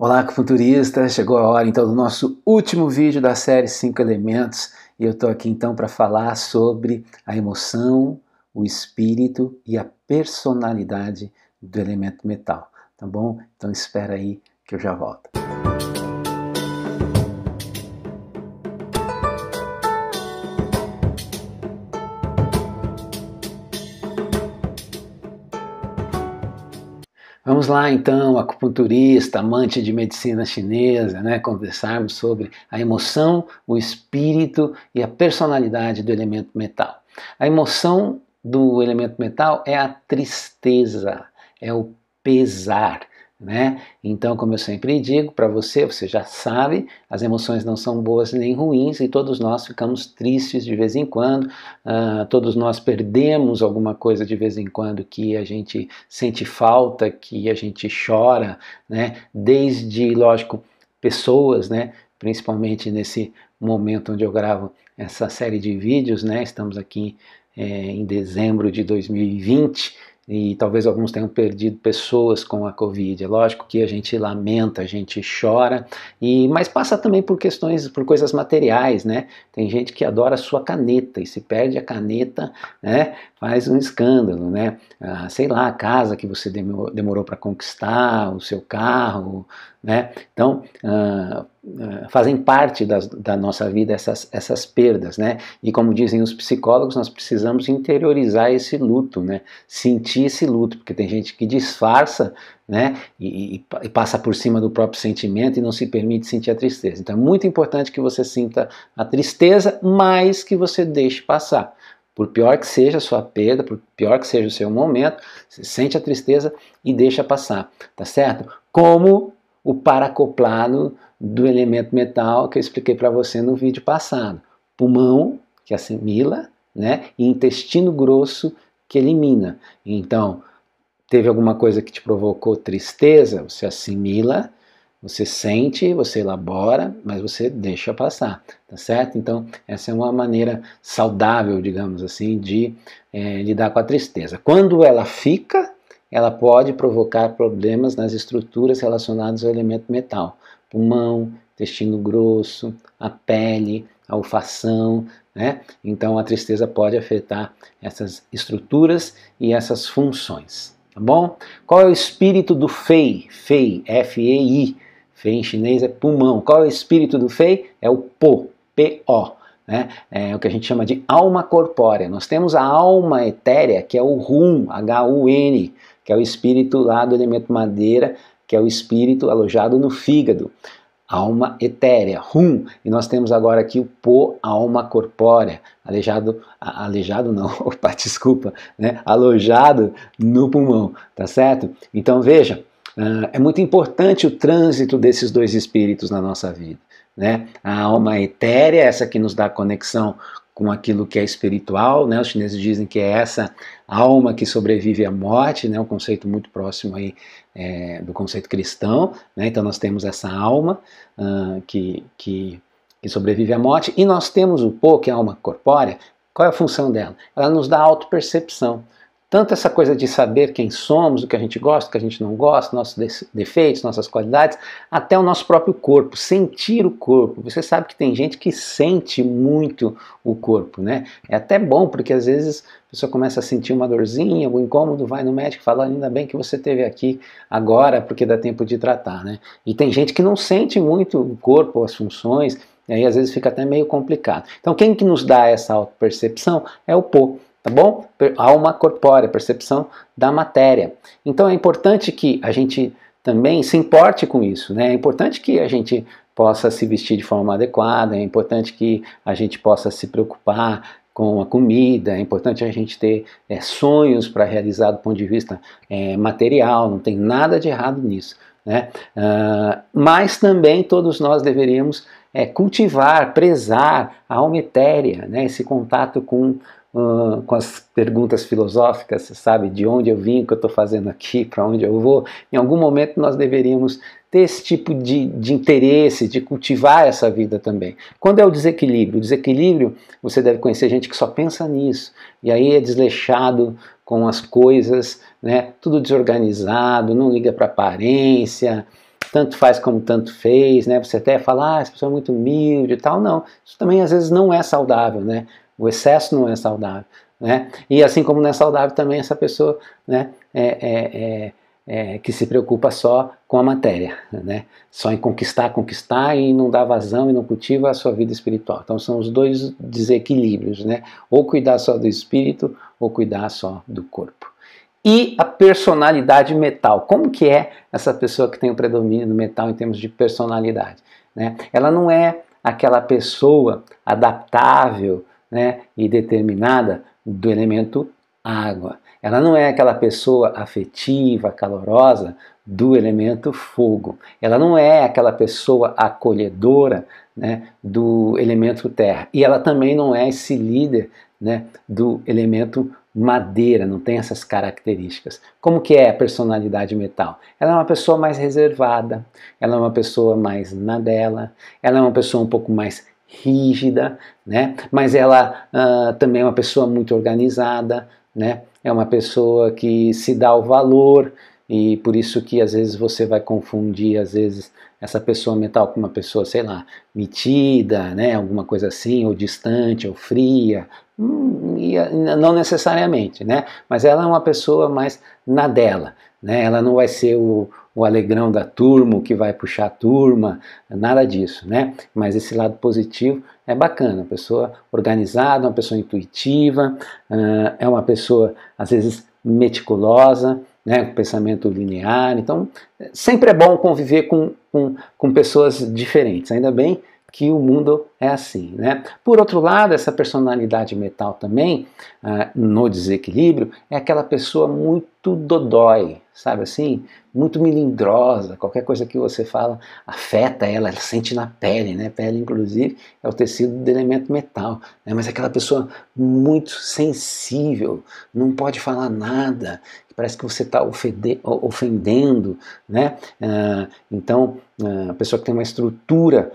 Olá, acupunturista! Chegou a hora então do nosso último vídeo da série 5 Elementos e eu estou aqui então para falar sobre a emoção, o espírito e a personalidade do elemento metal, tá bom? Então espera aí que eu já volto. Vamos lá então, acupunturista, amante de medicina chinesa, né, conversarmos sobre a emoção, o espírito e a personalidade do elemento metal. A emoção do elemento metal é a tristeza, é o pesar, né? Então, como eu sempre digo para você, você já sabe, as emoções não são boas nem ruins e todos nós ficamos tristes de vez em quando, todos nós perdemos alguma coisa de vez em quando que a gente sente falta, que a gente chora, né? Desde, lógico, pessoas, né? Principalmente nesse momento onde eu gravo essa série de vídeos, né? Estamos aqui em dezembro de 2020 e talvez alguns tenham perdido pessoas com a Covid. É lógico que a gente lamenta, a gente chora, mas passa também por questões, por coisas materiais, né? Tem gente que adora a sua caneta e se perde a caneta, né? Faz um escândalo, né? Sei lá, a casa que você demorou para conquistar, o seu carro, né? Então, fazem parte da nossa vida essas perdas, né? E como dizem os psicólogos, nós precisamos interiorizar esse luto, né? Sentir esse luto, porque tem gente que disfarça, né? E passa por cima do próprio sentimento e não se permite sentir a tristeza. Então é muito importante que você sinta a tristeza, mas que você deixe passar. Por pior que seja a sua perda, por pior que seja o seu momento, você sente a tristeza e deixa passar, tá certo? Como o paracoplado do elemento metal que eu expliquei para você no vídeo passado. Pulmão, que assimila, né? E intestino grosso, que elimina. Então, teve alguma coisa que te provocou tristeza, você assimila, você sente, você elabora, mas você deixa passar, tá certo? Então, essa é uma maneira saudável, digamos assim, de lidar com a tristeza. Quando ela fica, ela pode provocar problemas nas estruturas relacionadas ao elemento metal. Pulmão, intestino grosso, a pele, a olfação, né? Então a tristeza pode afetar essas estruturas e essas funções, tá bom? Qual é o espírito do Fei? Fei, F-E-I. Fei em chinês é pulmão. Qual é o espírito do Fei? É o Po, P-O. Né? É o que a gente chama de alma corpórea. Nós temos a alma etérea, que é o Hun, H-U-N, que é o espírito lá do elemento madeira, que é o espírito alojado no fígado. Alma etérea, Hun, e nós temos agora aqui o Po, alma corpórea, alejado não, opa, desculpa, né? Alojado no pulmão, tá certo? Então veja, é muito importante o trânsito desses dois espíritos na nossa vida, né? A alma etérea, essa que nos dá conexão com aquilo que é espiritual, né? Os chineses dizem que é essa alma que sobrevive à morte, né? Um conceito muito próximo aí do conceito cristão, né? Então nós temos essa alma que sobrevive à morte, e nós temos o Po, que é a alma corpórea. Qual é a função dela? Ela nos dá autopercepção. Tanto essa coisa de saber quem somos, o que a gente gosta, o que a gente não gosta, nossos defeitos, nossas qualidades, até o nosso próprio corpo, sentir o corpo. Você sabe que tem gente que sente muito o corpo, né? É até bom, porque às vezes a pessoa começa a sentir uma dorzinha, algum incômodo, vai no médico e fala, ainda bem que você esteve aqui agora, porque dá tempo de tratar, né? E tem gente que não sente muito o corpo, as funções, e aí às vezes fica até meio complicado. Então quem que nos dá essa autopercepção é o Po. Tá bom? Alma corpórea, percepção da matéria. Então é importante que a gente também se importe com isso, né? É importante que a gente possa se vestir de forma adequada, é importante que a gente possa se preocupar com a comida, é importante a gente ter sonhos para realizar do ponto de vista material, não tem nada de errado nisso, né? Mas também todos nós deveríamos cultivar, prezar a alma etérea, né? Esse contato com as perguntas filosóficas, sabe, de onde eu vim, o que eu estou fazendo aqui, para onde eu vou. Em algum momento nós deveríamos ter esse tipo de interesse, de cultivar essa vida também. Quando é o desequilíbrio, você deve conhecer gente que só pensa nisso, e aí é desleixado com as coisas, né, tudo desorganizado, não liga para aparência, tanto faz como tanto fez, né? Você até fala, essa pessoa é muito humilde e tal. Não, isso também às vezes não é saudável, né? O excesso não é saudável, né? E assim como não é saudável também essa pessoa, né? Que se preocupa só com a matéria, né? Só em conquistar e não dá vazão e não cultiva a sua vida espiritual. Então são os dois desequilíbrios, né? Ou cuidar só do espírito ou cuidar só do corpo. E a personalidade metal. Como que é essa pessoa que tem o predomínio do metal em termos de personalidade, né? Ela não é aquela pessoa adaptável, né, e determinada do elemento água. Ela não é aquela pessoa afetiva, calorosa do elemento fogo. Ela não é aquela pessoa acolhedora, né, do elemento terra. E ela também não é esse líder, né, do elemento madeira, não tem essas características. Como que é a personalidade metal? Ela é uma pessoa mais reservada, ela é uma pessoa mais na dela, ela é uma pessoa um pouco mais rígida, né? Mas ela também é uma pessoa muito organizada, né? É uma pessoa que se dá o valor, e por isso que às vezes você vai confundir, às vezes, essa pessoa metal com uma pessoa, sei lá, metida, né? Alguma coisa assim, ou distante, ou fria. Não necessariamente, né? Mas ela é uma pessoa mais na dela, né? Ela não vai ser o alegrão da turma, o que vai puxar a turma, nada disso, né? Mas esse lado positivo é bacana, uma pessoa organizada, uma pessoa intuitiva, é uma pessoa, às vezes, meticulosa, né, com pensamento linear. Então, sempre é bom conviver com pessoas diferentes, ainda bem que o mundo é assim, né? Por outro lado, essa personalidade metal também, no desequilíbrio, é aquela pessoa muito dodói, sabe assim? Muito melindrosa, qualquer coisa que você fala afeta ela sente na pele, né? Pele, inclusive, é o tecido do elemento metal, né? Mas é aquela pessoa muito sensível, não pode falar nada, parece que você está ofendendo, né? Então, a pessoa que tem uma estrutura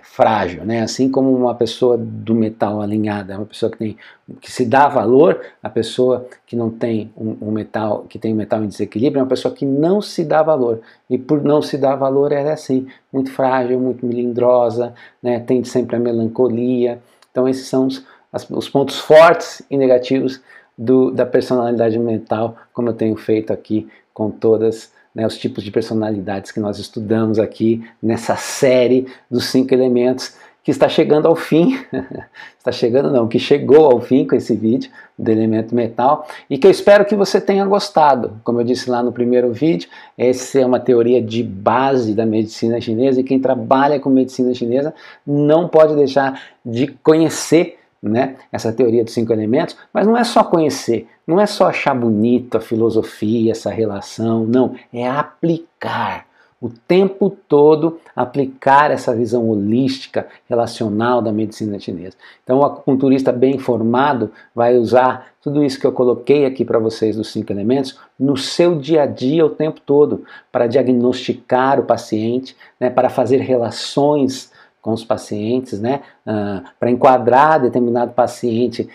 frágil, né? Assim como uma pessoa do metal alinhada, uma pessoa que se dá valor, a pessoa que não tem um metal, que tem um metal em desequilíbrio, é uma pessoa que não se dá valor. E por não se dar valor, ela é assim, muito frágil, muito melindrosa, né? Tende sempre a melancolia. Então esses são os pontos fortes e negativos da personalidade mental, como eu tenho feito aqui com todas, né, os tipos de personalidades que nós estudamos aqui nessa série dos 5 elementos, que está chegando ao fim, está chegando não, que chegou ao fim com esse vídeo do elemento metal, e que eu espero que você tenha gostado. Como eu disse lá no primeiro vídeo, essa é uma teoria de base da medicina chinesa, e quem trabalha com medicina chinesa não pode deixar de conhecer, né, essa teoria dos 5 elementos, mas não é só conhecer, não é só achar bonito a filosofia, essa relação, não, é aplicar. O tempo todo aplicar essa visão holística, relacional da medicina chinesa. Então o acupunturista bem informado vai usar tudo isso que eu coloquei aqui para vocês dos 5 elementos no seu dia a dia o tempo todo, para diagnosticar o paciente, né, para fazer relações com os pacientes, né, para enquadrar determinado paciente,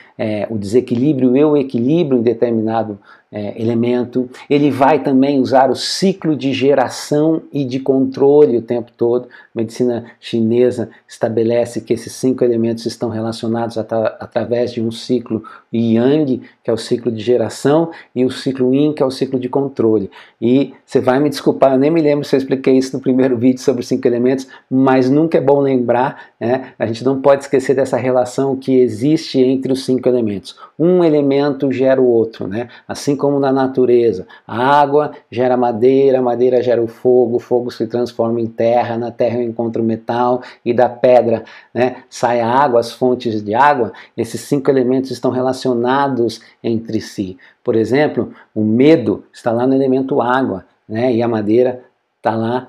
o desequilíbrio e o equilíbrio em determinado elemento. Ele vai também usar o ciclo de geração e de controle o tempo todo. A medicina chinesa estabelece que esses 5 elementos estão relacionados através de um ciclo Yang, que é o ciclo de geração, e o ciclo Yin, que é o ciclo de controle. E você vai me desculpar, eu nem me lembro se eu expliquei isso no primeiro vídeo sobre os 5 elementos, mas nunca é bom lembrar, né? A gente não pode esquecer dessa relação que existe entre os 5 elementos. Um elemento gera o outro, né? Assim como na natureza. A água gera madeira, a madeira gera o fogo se transforma em terra, na terra eu encontro metal, e da pedra, né, sai a água, as fontes de água. Esses 5 elementos estão relacionados entre si. Por exemplo, o medo está lá no elemento água, né, e a madeira está lá,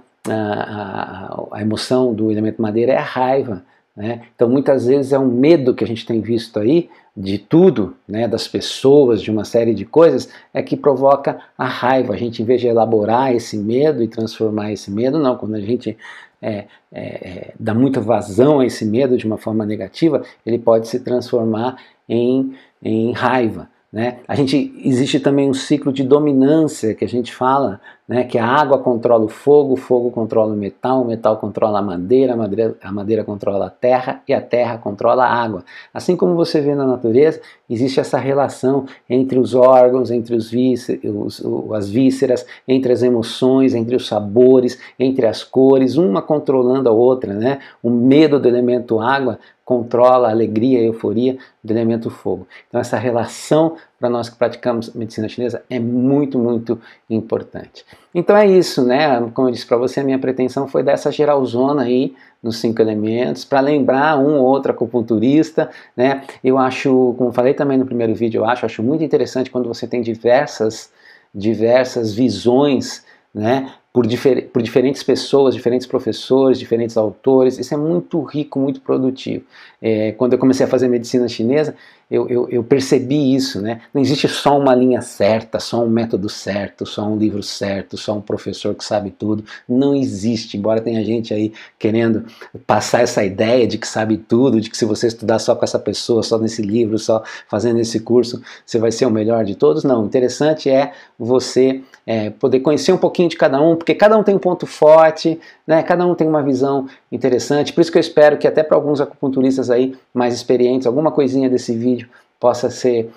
a emoção do elemento madeira é a raiva, né? Então muitas vezes é um medo que a gente tem visto aí, de tudo, né, das pessoas, de uma série de coisas, é que provoca a raiva. A gente, em vez de elaborar esse medo e transformar esse medo, não, quando a gente dá muita vazão a esse medo de uma forma negativa, ele pode se transformar em raiva, né? Existe também um ciclo de dominância que a gente fala, né, que a água controla o fogo controla o metal controla a madeira controla a terra controla a água. Assim como você vê na natureza, existe essa relação entre os órgãos, entre as vísceras, entre as emoções, entre os sabores, entre as cores, uma controlando a outra, né? O medo do elemento água controla a alegria e a euforia do elemento fogo. Então essa relação, para nós que praticamos medicina chinesa, é muito, muito importante. Então é isso, né? Como eu disse para você, a minha pretensão foi dar essa geralzona aí nos 5 elementos, para lembrar um ou outro acupunturista, né? Eu acho, como falei também no primeiro vídeo, eu acho muito interessante quando você tem diversas visões, né? Por diferentes pessoas, diferentes professores, diferentes autores. Isso é muito rico, muito produtivo. Quando eu comecei a fazer medicina chinesa, eu percebi isso, né? Não existe só uma linha certa, só um método certo, só um livro certo, só um professor que sabe tudo. Não existe, embora tenha gente aí querendo passar essa ideia de que sabe tudo, de que se você estudar só com essa pessoa, só nesse livro, só fazendo esse curso, você vai ser o melhor de todos. Não, o interessante é você poder conhecer um pouquinho de cada um, porque cada um tem um ponto forte, né? Cada um tem uma visão interessante. Por isso que eu espero que até para alguns acupunturistas aí mais experientes, alguma coisinha desse vídeo possa ser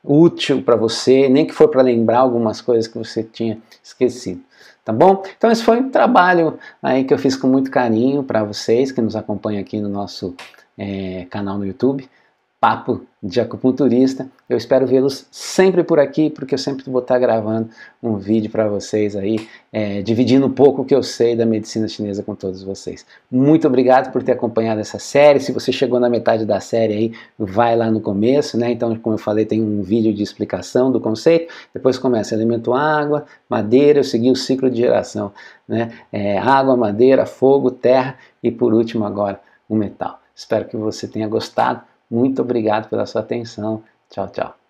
útil para você, nem que for para lembrar algumas coisas que você tinha esquecido. Tá bom? Então esse foi um trabalho aí que eu fiz com muito carinho para vocês que nos acompanham aqui no nosso canal no YouTube. Papo de Acupunturista. Eu espero vê-los sempre por aqui, porque eu sempre vou estar gravando um vídeo para vocês aí, dividindo um pouco o que eu sei da medicina chinesa com todos vocês. Muito obrigado por ter acompanhado essa série. Se você chegou na metade da série aí, vai lá no começo, né? Então, como eu falei, tem um vídeo de explicação do conceito. Depois começa elemento água, madeira, eu segui o ciclo de geração, né? Água, madeira, fogo, terra e por último agora o metal. Espero que você tenha gostado. Muito obrigado pela sua atenção. Tchau, tchau.